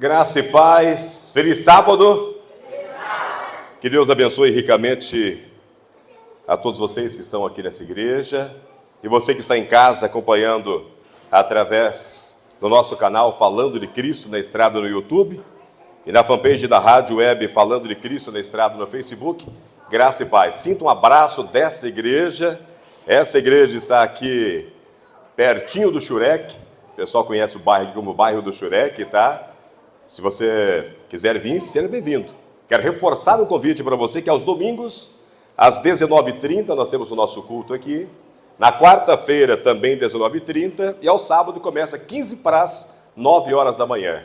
Graça e paz, feliz sábado. Que Deus abençoe ricamente a todos vocês que estão aqui nessa igreja e você que está em casa acompanhando através do nosso canal Falando de Cristo na Estrada no YouTube e na fanpage da Rádio Web Falando de Cristo na Estrada no Facebook. Graça e paz. Sinta um abraço dessa igreja. Essa igreja está aqui pertinho do Xurek. O pessoal conhece o bairro aqui como o bairro do Xurek, tá? Se você quiser vir, seja bem-vindo. Quero reforçar um convite para você que aos domingos, às 19h30, nós temos o nosso culto aqui. Na quarta-feira, também 19h30. E ao sábado, começa 15 para as 9 horas da manhã.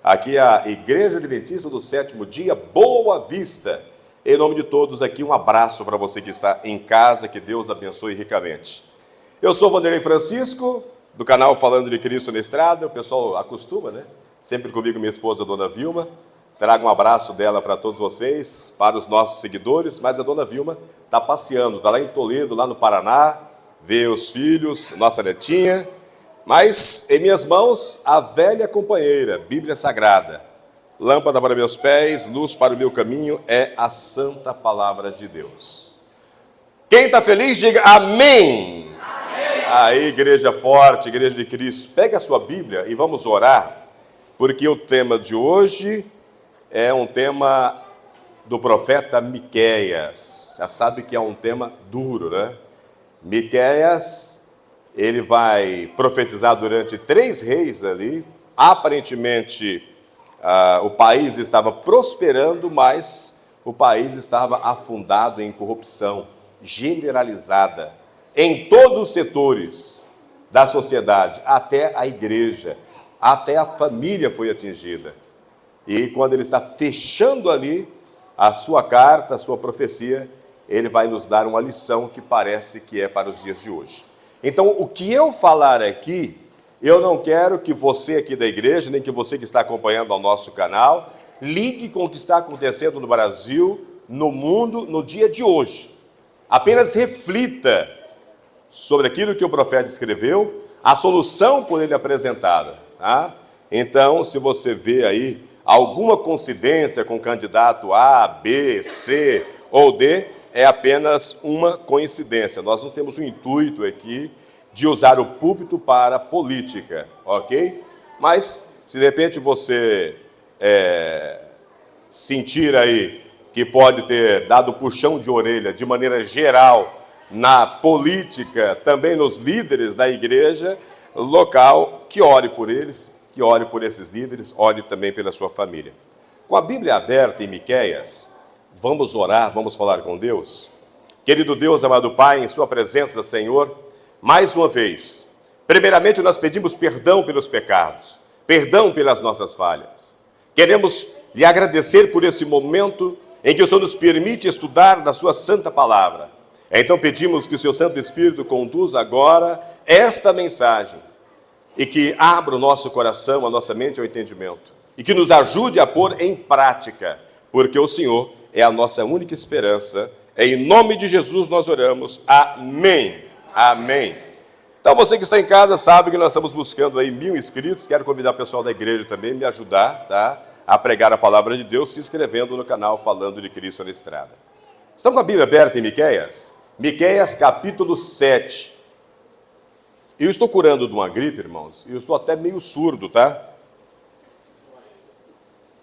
Aqui é a Igreja Adventista do Sétimo Dia, Boa Vista. Em nome de todos aqui, um abraço para você que está em casa. Que Deus abençoe ricamente. Eu sou Vanderlei Francisco, do canal Falando de Cristo na Estrada. O pessoal acostuma, né? Sempre comigo minha esposa, a Dona Vilma. Trago um abraço dela para todos vocês, para os nossos seguidores. Mas a Dona Vilma está passeando, está lá em Toledo, lá no Paraná. Vê os filhos, nossa netinha. Mas em minhas mãos, a velha companheira, Bíblia Sagrada. Lâmpada para meus pés, luz para o meu caminho, é a Santa Palavra de Deus. Quem está feliz, diga amém. Amém. Aí, igreja forte, igreja de Cristo. Pega a sua Bíblia e vamos orar. Porque o tema de hoje é um tema do profeta Miqueias. Já sabe que é um tema duro, né? Miqueias, ele vai profetizar durante 3 reis ali. Aparentemente, o país estava prosperando, mas o país estava afundado em corrupção generalizada em todos os setores da sociedade, até a igreja. Até a família foi atingida. E quando ele está fechando ali a sua carta, a sua profecia, ele vai nos dar uma lição que parece que é para os dias de hoje. Então, o que eu falar aqui, eu não quero que você aqui da igreja, nem que você que está acompanhando ao nosso canal, ligue com o que está acontecendo no Brasil, no mundo, no dia de hoje. Apenas reflita sobre aquilo que o profeta escreveu, a solução por ele apresentada. Tá? Então, se você vê aí alguma coincidência com o candidato A, B, C ou D, é apenas uma coincidência. Nós não temos o intuito aqui de usar o púlpito para política, ok? Mas, se de repente você sentir aí que pode ter dado puxão de orelha de maneira geral na política, também nos líderes da igreja local, que ore por eles, que ore por esses líderes, ore também pela sua família. Com a Bíblia aberta em Miqueias, vamos orar, vamos falar com Deus. Querido Deus, amado Pai, em sua presença, Senhor, mais uma vez, primeiramente nós pedimos perdão pelos pecados, perdão pelas nossas falhas. Queremos lhe agradecer por esse momento em que o Senhor nos permite estudar da sua santa palavra. Então pedimos que o seu Santo Espírito conduza agora esta mensagem e que abra o nosso coração, a nossa mente ao entendimento e que nos ajude a pôr em prática, porque o Senhor é a nossa única esperança. Em nome de Jesus nós oramos. Amém. Amém. Então você que está em casa sabe que nós estamos buscando aí 1000 inscritos. Quero convidar o pessoal da igreja também a me ajudar, tá? A pregar a palavra de Deus, se inscrevendo no canal Falando de Cristo na Estrada. Estão com a Bíblia aberta em Miqueias? Miqueias capítulo 7. Eu estou curando de uma gripe, irmãos, e eu estou até meio surdo, tá?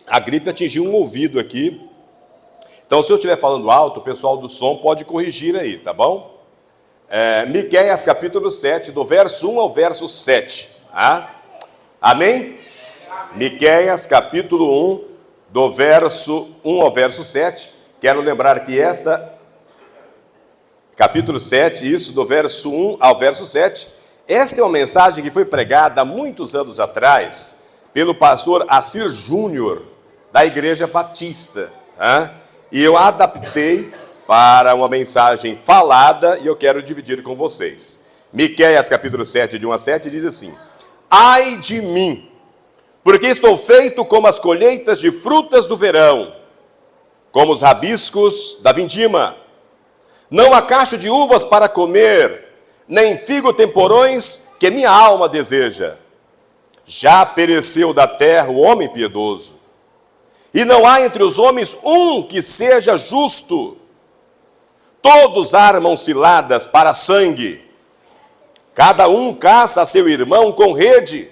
A gripe atingiu um ouvido aqui. Então, se eu estiver falando alto, o pessoal do som pode corrigir aí, tá bom? Miqueias capítulo 7, do verso 1 ao verso 7. Tá? Amém? Miqueias capítulo 1, do verso 1 ao verso 7. Quero lembrar que capítulo 7, isso, do verso 1 ao verso 7. Esta é uma mensagem que foi pregada há muitos anos atrás pelo pastor Assir Júnior, da Igreja Batista. Tá? E eu adaptei para uma mensagem falada e eu quero dividir com vocês. Miqueias capítulo 7, de 1 a 7, diz assim: Ai de mim, porque estou feito como as colheitas de frutas do verão, como os rabiscos da vindima. Não há cacho de uvas para comer, nem figo temporões que minha alma deseja. Já pereceu da terra o homem piedoso, e não há entre os homens um que seja justo. Todos armam ciladas para sangue, cada um caça a seu irmão com rede.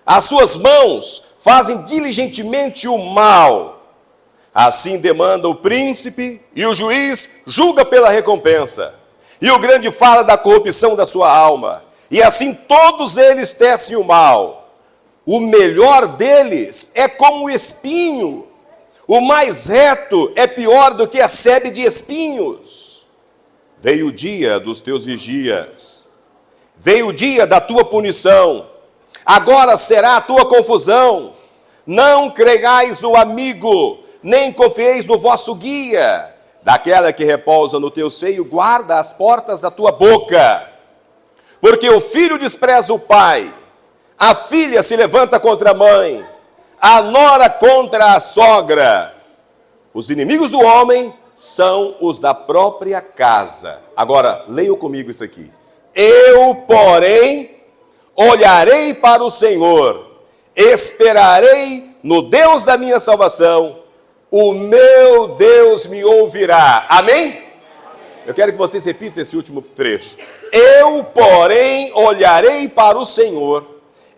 As suas mãos fazem diligentemente o mal. Assim demanda o príncipe, e o juiz julga pela recompensa. E o grande fala da corrupção da sua alma. E assim todos eles tecem o mal. O melhor deles é como o espinho. O mais reto é pior do que a sebe de espinhos. Veio o dia dos teus vigias. Veio o dia da tua punição. Agora será a tua confusão. Não creiais no amigo, nem confieis no vosso guia. Daquela que repousa no teu seio, guarda as portas da tua boca. Porque o filho despreza o pai, a filha se levanta contra a mãe, a nora contra a sogra. Os inimigos do homem são os da própria casa. Agora, leiam comigo isso aqui. Eu, porém, olharei para o Senhor, esperarei no Deus da minha salvação, o meu Deus me ouvirá. Amém? Eu quero que vocês repitam esse último trecho. Eu, porém, olharei para o Senhor,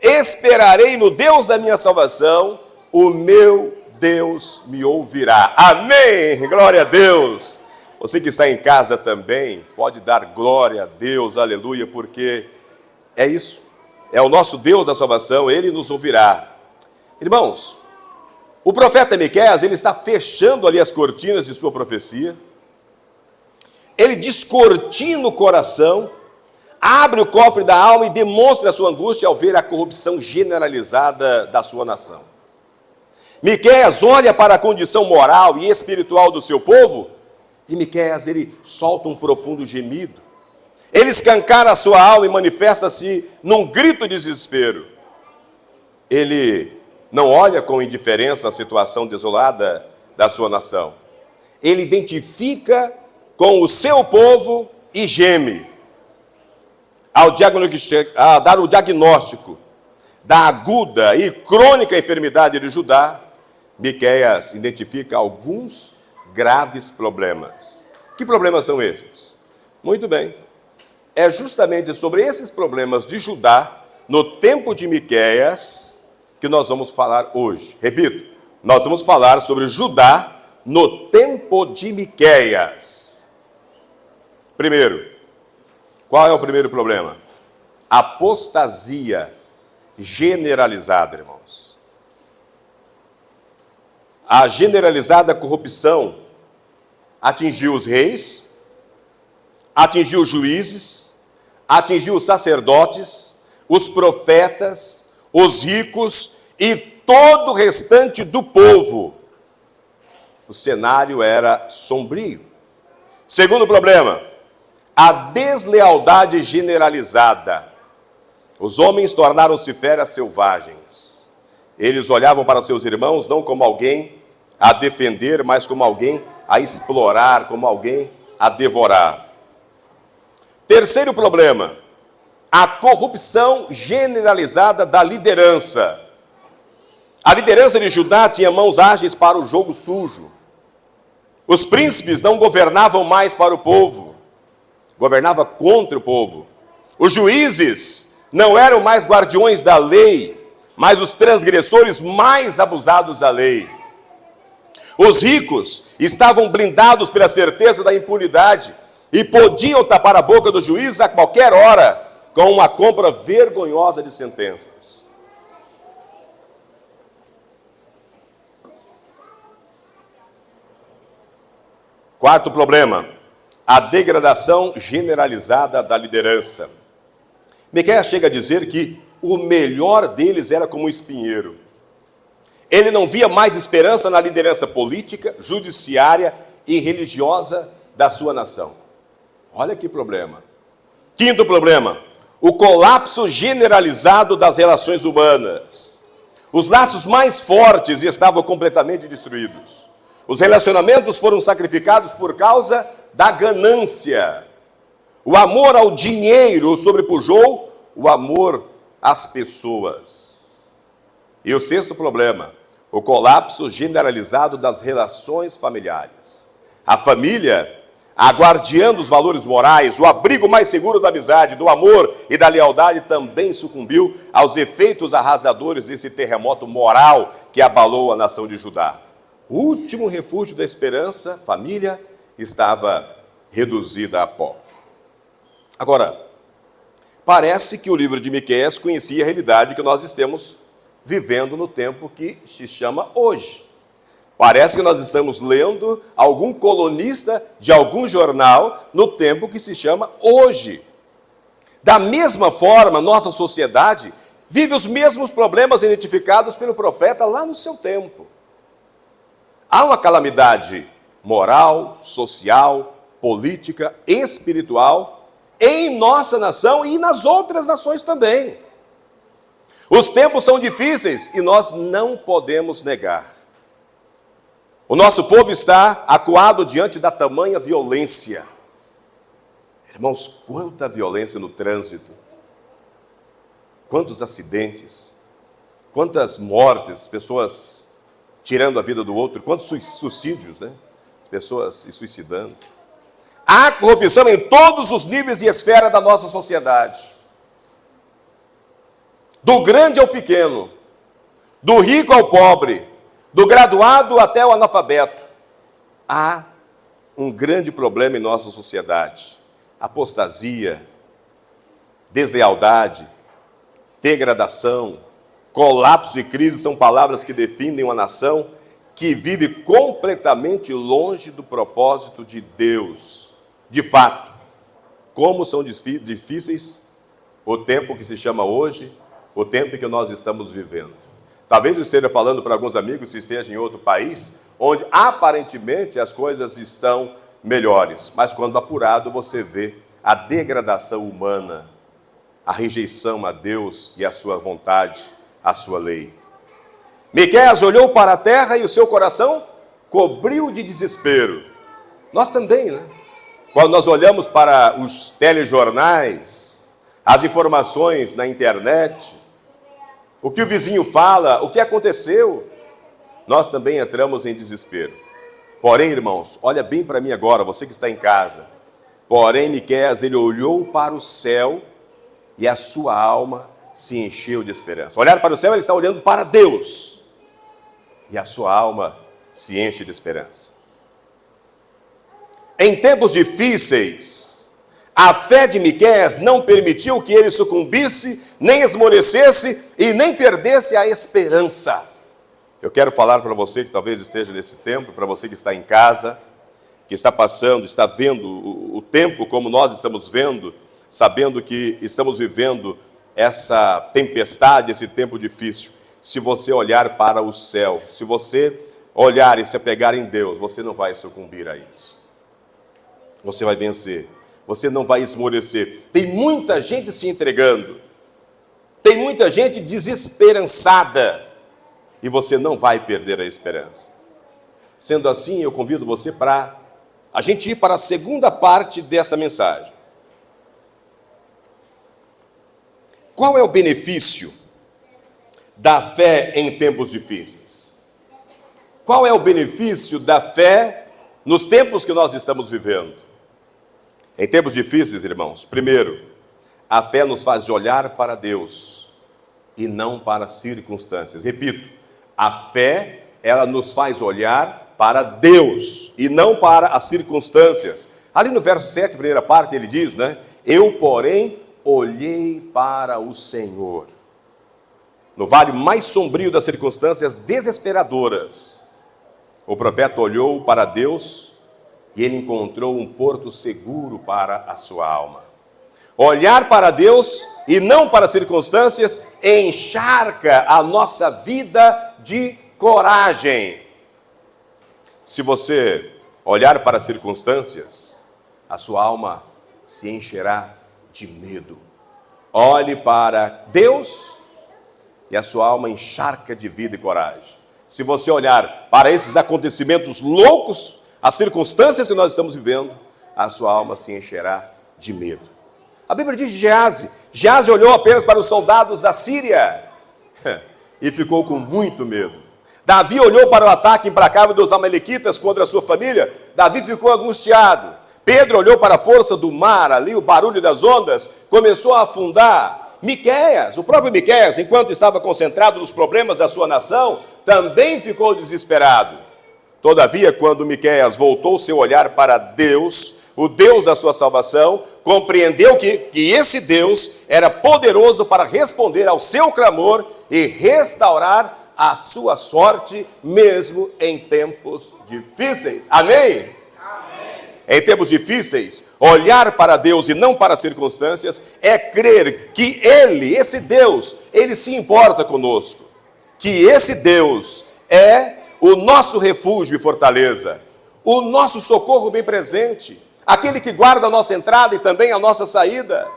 esperarei no Deus da minha salvação, o meu Deus me ouvirá. Amém! Glória a Deus! Você que está em casa também, pode dar glória a Deus, aleluia, porque é isso. É o nosso Deus da salvação, Ele nos ouvirá. Irmãos, o profeta Miqueias, ele está fechando ali as cortinas de sua profecia. Ele descortina o coração, abre o cofre da alma e demonstra a sua angústia ao ver a corrupção generalizada da sua nação. Miqueias olha para a condição moral e espiritual do seu povo, e Miqueias, ele solta um profundo gemido. Ele escancara a sua alma e manifesta-se num grito de desespero. Ele não olha com indiferença a situação desolada da sua nação. Ele identifica com o seu povo e geme. Ao dar o diagnóstico da aguda e crônica enfermidade de Judá, Miqueias identifica alguns graves problemas. Que problemas são esses? Muito bem. É justamente sobre esses problemas de Judá, no tempo de Miqueias, que nós vamos falar hoje. Repito, nós vamos falar sobre Judá no tempo de Miqueias. Primeiro, qual é o primeiro problema? Apostasia generalizada, irmãos. A generalizada corrupção atingiu os reis, atingiu os juízes, atingiu os sacerdotes, os profetas, os ricos e todo o restante do povo. O cenário era sombrio. Segundo problema, a deslealdade generalizada. Os homens tornaram-se feras selvagens. Eles olhavam para seus irmãos não como alguém a defender, mas como alguém a explorar, como alguém a devorar. Terceiro problema, a corrupção generalizada da liderança. A liderança de Judá tinha mãos ágeis para o jogo sujo. Os príncipes não governavam mais para o povo, governava contra o povo. Os juízes não eram mais guardiões da lei, mas os transgressores mais abusados da lei. Os ricos estavam blindados pela certeza da impunidade e podiam tapar a boca do juiz a qualquer hora com uma compra vergonhosa de sentenças. Quarto problema, a degradação generalizada da liderança. Miqueias chega a dizer que o melhor deles era como um espinheiro. Ele não via mais esperança na liderança política, judiciária e religiosa da sua nação. Olha que problema. Quinto problema, o colapso generalizado das relações humanas. Os laços mais fortes estavam completamente destruídos. Os relacionamentos foram sacrificados por causa da ganância. O amor ao dinheiro sobrepujou o amor às pessoas. E o sexto problema, o colapso generalizado das relações familiares. A família, a guardiã dos valores morais, o abrigo mais seguro da amizade, do amor e da lealdade, também sucumbiu aos efeitos arrasadores desse terremoto moral que abalou a nação de Judá. O último refúgio da esperança, família, estava reduzida a pó. Agora, parece que o livro de Miqueias conhecia a realidade que nós estamos vivendo no tempo que se chama hoje. Parece que nós estamos lendo algum colunista de algum jornal no tempo que se chama hoje. Da mesma forma, nossa sociedade vive os mesmos problemas identificados pelo profeta lá no seu tempo. Há uma calamidade moral, social, política, espiritual em nossa nação e nas outras nações também. Os tempos são difíceis e nós não podemos negar. O nosso povo está acuado diante da tamanha violência. Irmãos, quanta violência no trânsito, quantos acidentes, quantas mortes, pessoas tirando a vida do outro, quantos suicídios, né? As pessoas se suicidando. Há corrupção em todos os níveis e esferas da nossa sociedade. Do grande ao pequeno, do rico ao pobre, do graduado até o analfabeto. Há um grande problema em nossa sociedade. Apostasia, deslealdade, degradação, colapso e crise são palavras que definem uma nação que vive completamente longe do propósito de Deus. De fato, como são difíceis o tempo que se chama hoje, o tempo que nós estamos vivendo. Talvez eu esteja falando para alguns amigos que estejam em outro país, onde aparentemente as coisas estão melhores. Mas quando apurado, você vê a degradação humana, a rejeição a Deus e a sua vontade, a sua lei. Miqueias olhou para a terra e o seu coração cobriu de desespero. Nós também, né? Quando nós olhamos para os telejornais, as informações na internet, o que o vizinho fala, o que aconteceu, nós também entramos em desespero. Porém, irmãos, olha bem para mim agora, você que está em casa. Porém, Miqueias, ele olhou para o céu e a sua alma se encheu de esperança. Olhar para o céu, ele está olhando para Deus. E a sua alma se enche de esperança. Em tempos difíceis, a fé de Miqueias não permitiu que ele sucumbisse, nem esmorecesse e nem perdesse a esperança. Eu quero falar para você que talvez esteja nesse tempo, para você que está em casa, que está passando, está vendo o tempo como nós estamos vendo, sabendo que estamos vivendo essa tempestade, esse tempo difícil. Se você olhar para o céu, se você olhar e se apegar em Deus, você não vai sucumbir a isso. Você vai vencer. Você não vai esmorecer. Tem muita gente se entregando. Tem muita gente desesperançada. E você não vai perder a esperança. Sendo assim, eu convido você para a gente ir para a segunda parte dessa mensagem. Qual é o benefício da fé em tempos difíceis? Qual é o benefício da fé nos tempos que nós estamos vivendo? Em tempos difíceis, irmãos, primeiro, a fé nos faz olhar para Deus e não para as circunstâncias. Repito, a fé, ela nos faz olhar para Deus e não para as circunstâncias. Ali no verso 7, primeira parte, ele diz, né? Eu, porém, olhei para o Senhor. No vale mais sombrio das circunstâncias desesperadoras, o profeta olhou para Deus e ele encontrou um porto seguro para a sua alma. Olhar para Deus e não para as circunstâncias encharca a nossa vida de coragem. Se você olhar para as circunstâncias, a sua alma se encherá de medo. Olhe para Deus e a sua alma encharca de vida e coragem. Se você olhar para esses acontecimentos loucos, as circunstâncias que nós estamos vivendo, a sua alma se encherá de medo. A Bíblia diz de Gease olhou apenas para os soldados da Síria. e ficou com muito medo. Davi olhou para o ataque implacável dos amalequitas contra a sua família. Davi ficou angustiado. Pedro olhou para a força do mar, ali o barulho das ondas, começou a afundar. Miqueias, o próprio Miqueias, enquanto estava concentrado nos problemas da sua nação, também ficou desesperado. Todavia, quando Miqueias voltou seu olhar para Deus, o Deus da sua salvação, compreendeu que esse Deus era poderoso para responder ao seu clamor e restaurar a sua sorte, mesmo em tempos difíceis. Amém? Amém. Em tempos difíceis, olhar para Deus e não para as circunstâncias é crer que Ele, esse Deus, Ele se importa conosco. Que esse Deus é o nosso refúgio e fortaleza, o nosso socorro bem presente, aquele que guarda a nossa entrada e também a nossa saída.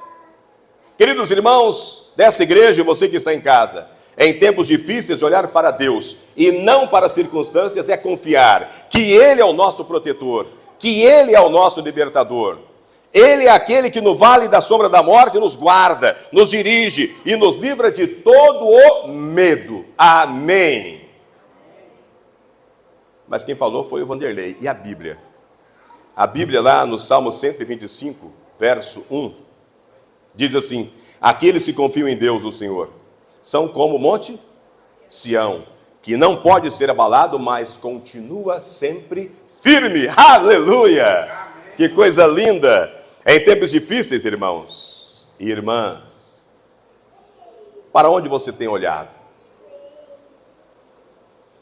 Queridos irmãos dessa igreja, você que está em casa, em tempos difíceis, olhar para Deus e não para as circunstâncias é confiar que Ele é o nosso protetor, que Ele é o nosso libertador. Ele é aquele que no vale da sombra da morte nos guarda, nos dirige e nos livra de todo o medo. Amém. Mas quem falou foi o Vanderlei. E a Bíblia? A Bíblia lá no Salmo 125, verso 1, diz assim: aqueles que confiam em Deus, o Senhor, são como o monte Sião, que não pode ser abalado, mas continua sempre firme. Aleluia! Amém. Que coisa linda! Em tempos difíceis, irmãos e irmãs, para onde você tem olhado?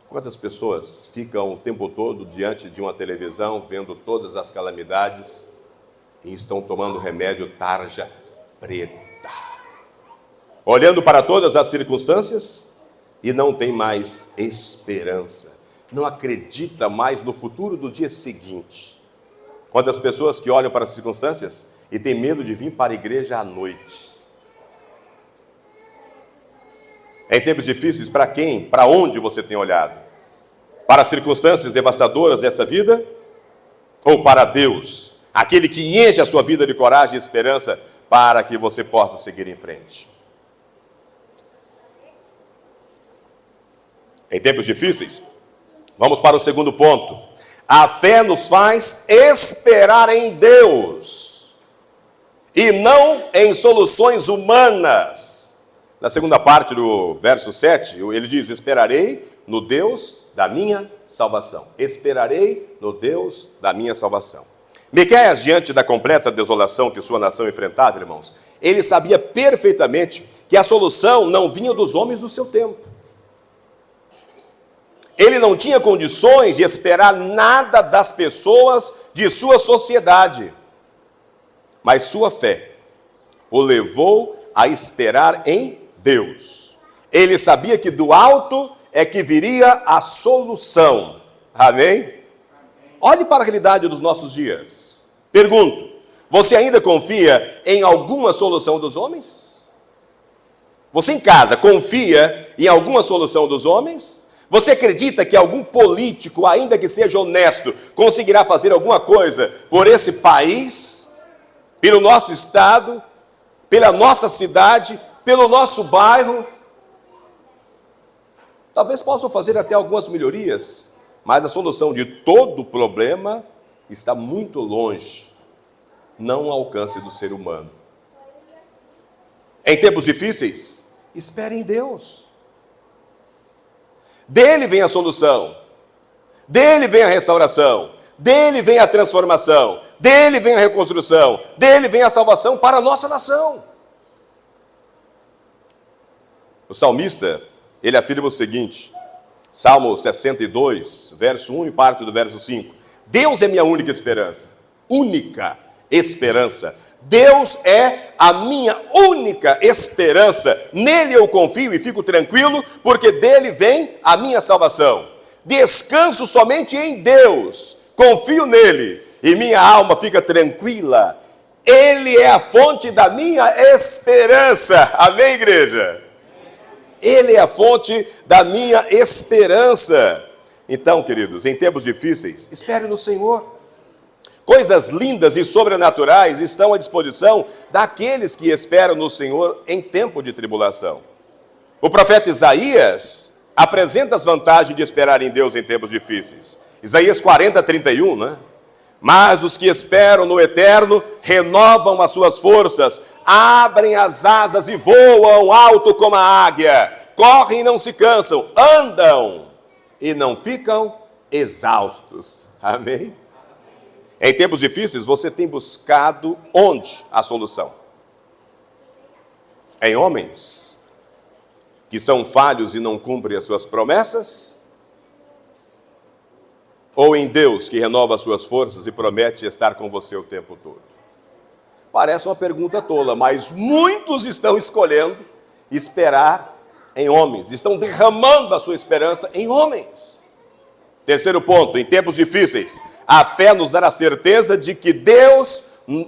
Quantas pessoas ficam o tempo todo diante de uma televisão, vendo todas as calamidades e estão tomando remédio tarja preta, olhando para todas as circunstâncias e não tem mais esperança, não acredita mais no futuro do dia seguinte. Quantas pessoas que olham para as circunstâncias e têm medo de vir para a igreja à noite. Em tempos difíceis, para quem? Para onde você tem olhado? Para as circunstâncias devastadoras dessa vida? Ou para Deus, aquele que enche a sua vida de coragem e esperança para que você possa seguir em frente? Em tempos difíceis, vamos para o segundo ponto. A fé nos faz esperar em Deus e não em soluções humanas. Na segunda parte do verso 7, ele diz: esperarei no Deus da minha salvação. Esperarei no Deus da minha salvação. Miqueias, diante da completa desolação que sua nação enfrentava, irmãos, ele sabia perfeitamente que a solução não vinha dos homens do seu tempo. Ele não tinha condições de esperar nada das pessoas de sua sociedade. Mas sua fé o levou a esperar em Deus. Ele sabia que do alto é que viria a solução. Amém? Olhe para a realidade dos nossos dias. Pergunto, você ainda confia em alguma solução dos homens? Você em casa confia em alguma solução dos homens? Você acredita que algum político, ainda que seja honesto, conseguirá fazer alguma coisa por esse país, pelo nosso estado, pela nossa cidade, pelo nosso bairro? Talvez possam fazer até algumas melhorias, mas a solução de todo o problema está muito longe, não ao alcance do ser humano. Em tempos difíceis, espere em Deus. Dele vem a solução, dele vem a restauração, dele vem a transformação, dele vem a reconstrução, dele vem a salvação para a nossa nação. O salmista, ele afirma o seguinte, Salmo 62, verso 1 e parte do verso 5. Deus é minha única esperança. Única esperança. Deus é a minha única esperança. Nele eu confio e fico tranquilo, porque dele vem a minha salvação. Descanso somente em Deus. Confio nele e minha alma fica tranquila. Ele é a fonte da minha esperança. Amém, igreja? Ele é a fonte da minha esperança. Então, queridos, em tempos difíceis, espere no Senhor. Coisas lindas e sobrenaturais estão à disposição daqueles que esperam no Senhor em tempo de tribulação. O profeta Isaías apresenta as vantagens de esperar em Deus em tempos difíceis. Isaías 40, 31, né? Mas os que esperam no Eterno renovam as suas forças, abrem as asas e voam alto como a águia, correm e não se cansam, andam e não ficam exaustos. Amém? Em tempos difíceis, você tem buscado onde a solução? Em homens que são falhos e não cumprem as suas promessas? Ou em Deus que renova as suas forças e promete estar com você o tempo todo? Parece uma pergunta tola, mas muitos estão escolhendo esperar em homens, estão derramando a sua esperança em homens. Terceiro ponto, em tempos difíceis, a fé nos dá a certeza de que Deus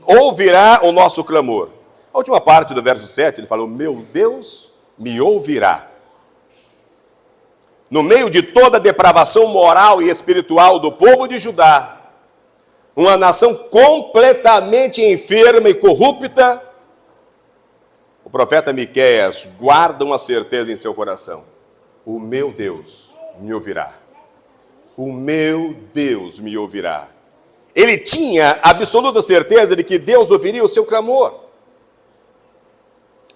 ouvirá o nosso clamor. A última parte do verso 7, ele falou, meu Deus me ouvirá. No meio de toda a depravação moral e espiritual do povo de Judá, uma nação completamente enferma e corrupta, o profeta Miqueias guarda uma certeza em seu coração: o meu Deus me ouvirá. O meu Deus me ouvirá. Ele tinha absoluta certeza de que Deus ouviria o seu clamor.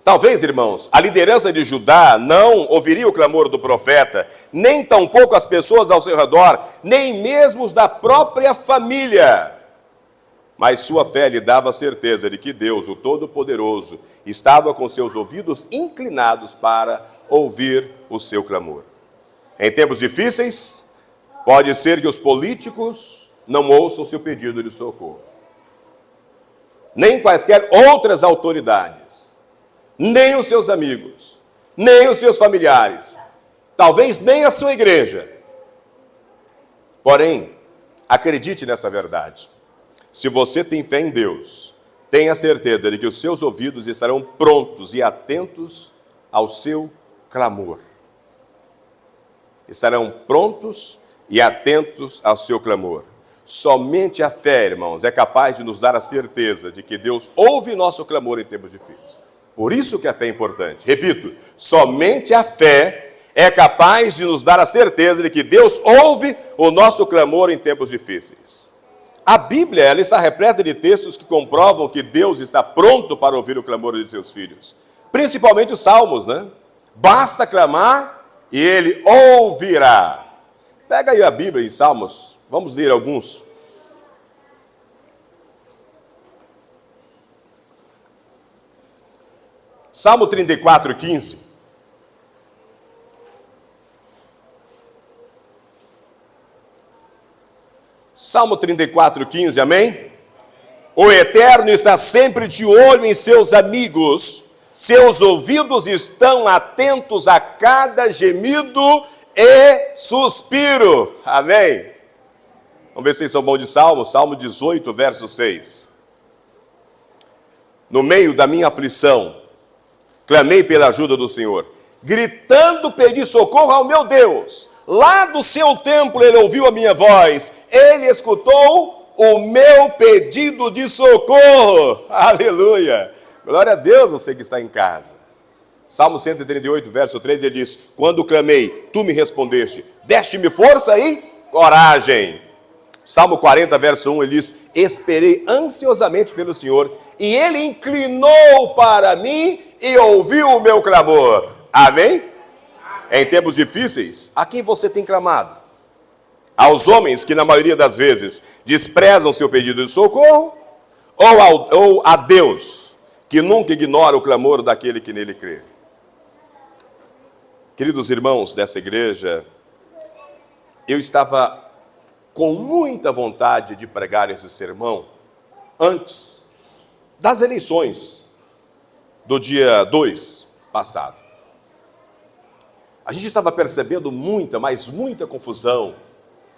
Talvez, irmãos, a liderança de Judá não ouviria o clamor do profeta, nem tampouco as pessoas ao seu redor, nem mesmo os da própria família. Mas sua fé lhe dava a certeza de que Deus, o Todo-Poderoso, estava com seus ouvidos inclinados para ouvir o seu clamor. Em tempos difíceis, pode ser que os políticos não ouçam seu pedido de socorro, nem quaisquer outras autoridades, nem os seus amigos, nem os seus familiares, talvez nem a sua igreja. Porém, acredite nessa verdade: se você tem fé em Deus, tenha certeza de que os seus ouvidos estarão prontos e atentos ao seu clamor. Estarão prontos e atentos ao seu clamor. Somente a fé, irmãos, é capaz de nos dar a certeza de que Deus ouve nosso clamor em tempos difíceis. Por isso que a fé é importante. Repito, somente a fé é capaz de nos dar a certeza de que Deus ouve o nosso clamor em tempos difíceis. A Bíblia, ela está repleta de textos que comprovam que Deus está pronto para ouvir o clamor de seus filhos. Principalmente os Salmos, né? Basta clamar e Ele ouvirá. Pega aí a Bíblia em Salmos, vamos ler alguns. Salmo 34, 15. Salmo 34, 15, amém? O Eterno está sempre de olho em seus amigos, seus ouvidos estão atentos a cada gemido e suspiro, amém? Vamos ver se vocês são bons de Salmo, Salmo 18, verso 6. No meio da minha aflição, clamei pela ajuda do Senhor, gritando pedi socorro ao meu Deus. Lá do seu templo ele ouviu a minha voz, ele escutou o meu pedido de socorro. Aleluia! Glória a Deus, você que está em casa. Salmo 138, verso 3, ele diz: quando clamei, tu me respondeste, deste-me força e coragem. Salmo 40, verso 1, ele diz: esperei ansiosamente pelo Senhor, e ele inclinou para mim e ouviu o meu clamor. Amém? Em tempos difíceis, a quem você tem clamado? Aos homens que, na maioria das vezes, desprezam seu pedido de socorro, ou a Deus, que nunca ignora o clamor daquele que nele crê? Queridos irmãos dessa igreja, eu estava com muita vontade de pregar esse sermão antes das eleições do dia 2 passado. A gente estava percebendo muita, mas muita confusão,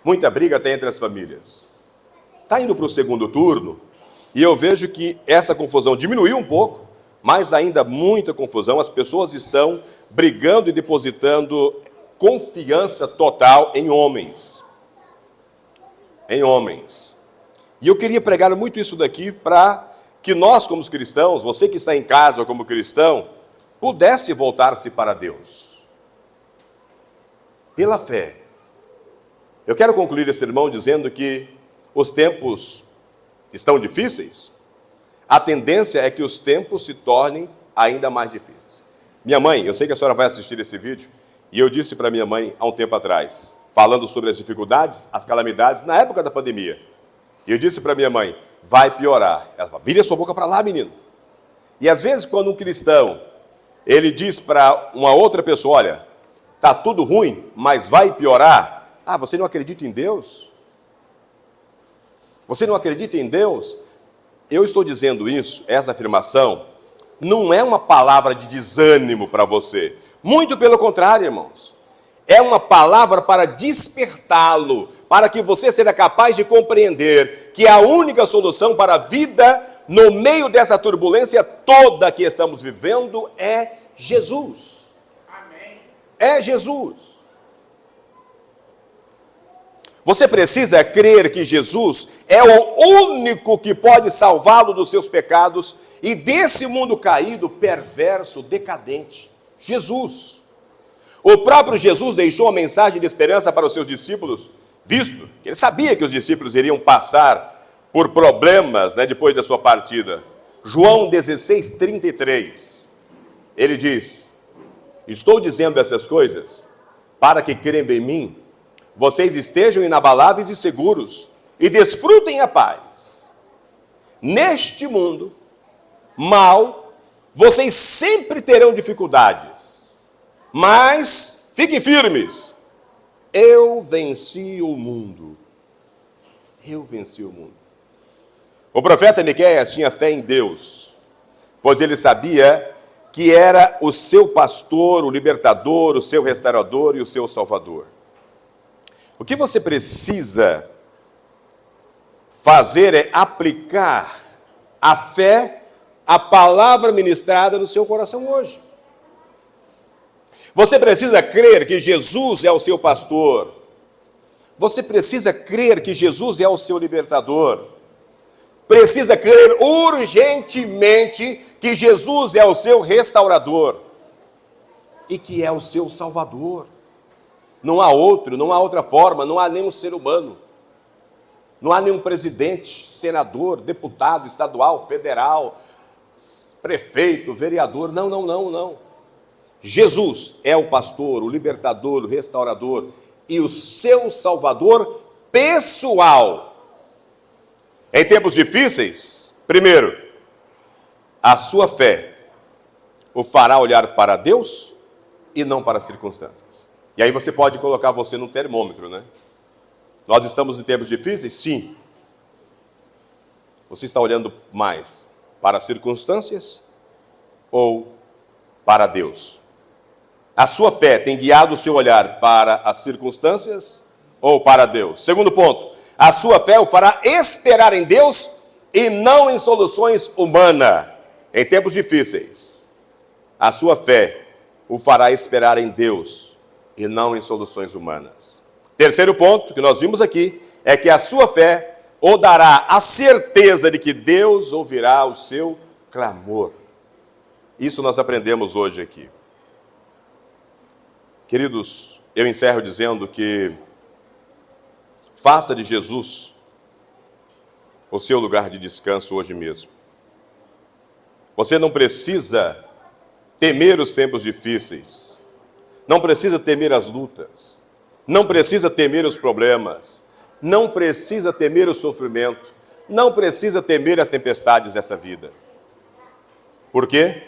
muita briga até entre as famílias. Está indo para o segundo turno e eu vejo que essa confusão diminuiu um pouco, mas ainda muita confusão. As pessoas estão brigando e depositando confiança total em homens. Em homens. E eu queria pregar muito isso daqui para que nós, como cristãos, você que está em casa como cristão, pudesse voltar-se para Deus. Pela fé. Eu quero concluir esse sermão dizendo que os tempos estão difíceis. A tendência é que os tempos se tornem ainda mais difíceis. Minha mãe, eu sei que a senhora vai assistir esse vídeo, e eu disse para minha mãe há um tempo atrás, falando sobre as dificuldades, as calamidades, na época da pandemia. E eu disse para minha mãe, vai piorar. Ela falou, vire a sua boca para lá, menino. E às vezes quando um cristão, ele diz para uma outra pessoa, olha, está tudo ruim, mas vai piorar. Ah, você não acredita em Deus? Você não acredita em Deus? Eu estou dizendo isso, essa afirmação, não é uma palavra de desânimo para você. Muito pelo contrário, irmãos. É uma palavra para despertá-lo, para que você seja capaz de compreender que a única solução para a vida, no meio dessa turbulência toda que estamos vivendo, é Jesus. Amém. É Jesus. Você precisa crer que Jesus é o único que pode salvá-lo dos seus pecados e desse mundo caído, perverso, decadente. Jesus. O próprio Jesus deixou uma mensagem de esperança para os seus discípulos, visto que ele sabia que os discípulos iriam passar por problemas, depois da sua partida. João 16:33, ele diz, estou dizendo essas coisas para que, crendo em mim, vocês estejam inabaláveis e seguros e desfrutem a paz. Neste mundo mal, vocês sempre terão dificuldades, mas fiquem firmes. Eu venci o mundo. Eu venci o mundo. O profeta Miqueias tinha fé em Deus, pois ele sabia que era o seu pastor, o libertador, o seu restaurador e o seu salvador. O que você precisa fazer é aplicar a fé, a palavra ministrada no seu coração hoje. Você precisa crer que Jesus é o seu pastor. Você precisa crer que Jesus é o seu libertador. Precisa crer urgentemente que Jesus é o seu restaurador e que é o seu salvador. Não há outro, não há outra forma, não há nenhum ser humano. Não há nenhum presidente, senador, deputado, estadual, federal, prefeito, vereador. Não. Jesus é o pastor, o libertador, o restaurador e o seu salvador pessoal. Em tempos difíceis, primeiro, a sua fé o fará olhar para Deus e não para as circunstâncias. E aí você pode colocar você no termômetro, Nós estamos em tempos difíceis? Sim. Você está olhando mais para as circunstâncias ou para Deus? A sua fé tem guiado o seu olhar para as circunstâncias ou para Deus? Segundo ponto, a sua fé o fará esperar em Deus e não em soluções humanas. Em tempos difíceis, a sua fé o fará esperar em Deus e não em soluções humanas. Terceiro ponto que nós vimos aqui é que a sua fé o dará a certeza de que Deus ouvirá o seu clamor. Isso nós aprendemos hoje aqui. Queridos, eu encerro dizendo que faça de Jesus o seu lugar de descanso hoje mesmo. Você não precisa temer os tempos difíceis, não precisa temer as lutas, não precisa temer os problemas, não precisa temer o sofrimento, não precisa temer as tempestades dessa vida. Por quê?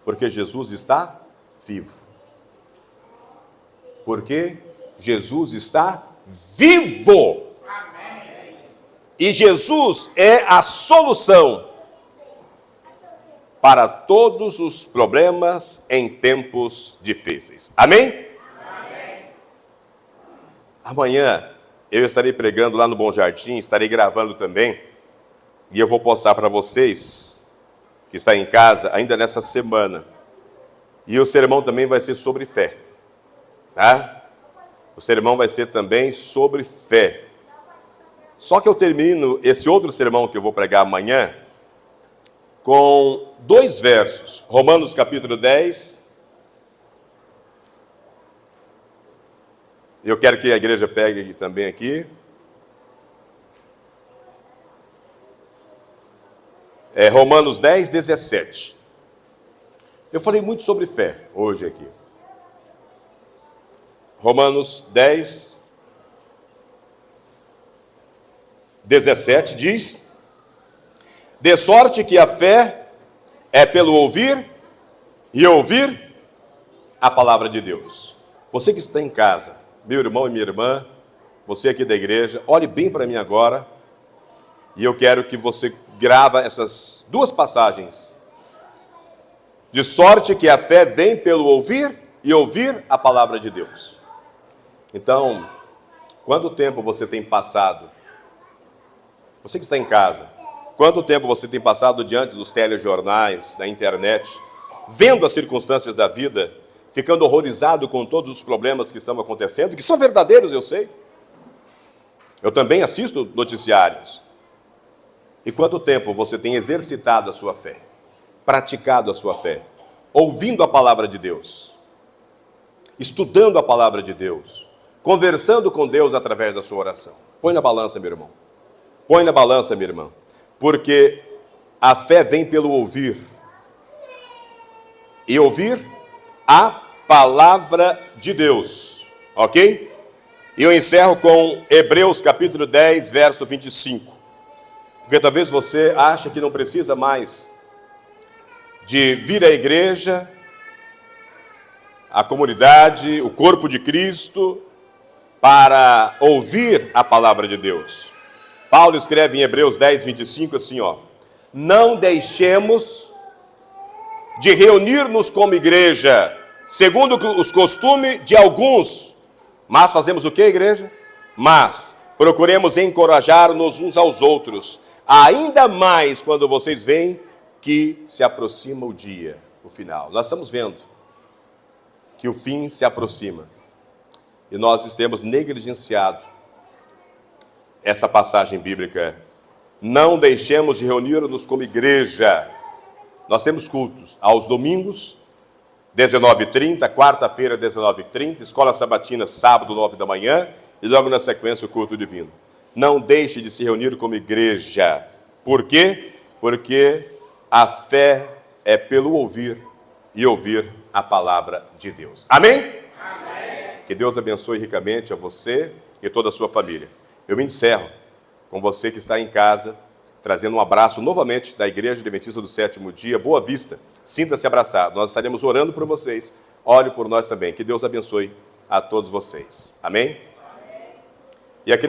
Porque Jesus está vivo. Porque Jesus está vivo. E Jesus é a solução para todos os problemas em tempos difíceis. Amém? Amém. Amanhã eu estarei pregando lá no Bom Jardim, estarei gravando também, e eu vou postar para vocês que estão em casa ainda nessa semana. E o sermão também vai ser sobre fé. Tá? O sermão vai ser também sobre fé. Só que eu termino esse outro sermão que eu vou pregar amanhã, com 2 versos. Romanos capítulo 10. Eu quero que a igreja pegue também aqui. Romanos 10, 17. Eu falei muito sobre fé hoje aqui. Romanos 10, 17 diz: de sorte que a fé é pelo ouvir, e ouvir a palavra de Deus. Você que está em casa, meu irmão e minha irmã, você aqui da igreja, olhe bem para mim agora, e eu quero que você grava essas 2 passagens. De sorte que a fé vem pelo ouvir, e ouvir a palavra de Deus. Então, quanto tempo você tem passado, você que está em casa, quanto tempo você tem passado diante dos telejornais, da internet, vendo as circunstâncias da vida, ficando horrorizado com todos os problemas que estão acontecendo, que são verdadeiros, eu sei. Eu também assisto noticiários. E quanto tempo você tem exercitado a sua fé, praticado a sua fé, ouvindo a palavra de Deus, estudando a palavra de Deus, conversando com Deus através da sua oração? Põe na balança, meu irmão. Põe na balança, minha irmã. Porque a fé vem pelo ouvir. E ouvir a palavra de Deus. Ok? E eu encerro com Hebreus capítulo 10, verso 25. Porque talvez você ache que não precisa mais de vir à igreja, a comunidade, o corpo de Cristo, para ouvir a palavra de Deus. Paulo escreve em Hebreus 10, 25 assim, ó: não deixemos de reunir-nos como igreja, segundo os costumes de alguns, mas fazemos o que, igreja? Mas procuremos encorajar-nos uns aos outros, ainda mais quando vocês veem que se aproxima o dia, o final. Nós estamos vendo que o fim se aproxima. E nós temos negligenciado essa passagem bíblica. Não deixemos de reunir-nos como igreja. Nós temos cultos aos domingos, 19h30, quarta-feira, 19h30, escola sabatina, sábado, 9 da manhã, e logo na sequência o culto divino. Não deixe de se reunir como igreja. Por quê? Porque a fé é pelo ouvir, e ouvir a palavra de Deus. Amém? Amém. Que Deus abençoe ricamente a você e toda a sua família. Eu me encerro com você que está em casa, trazendo um abraço novamente da Igreja Adventista do Sétimo Dia, Boa Vista. Sinta-se abraçado. Nós estaremos orando por vocês. Ore por nós também. Que Deus abençoe a todos vocês. Amém? Amém. E aqui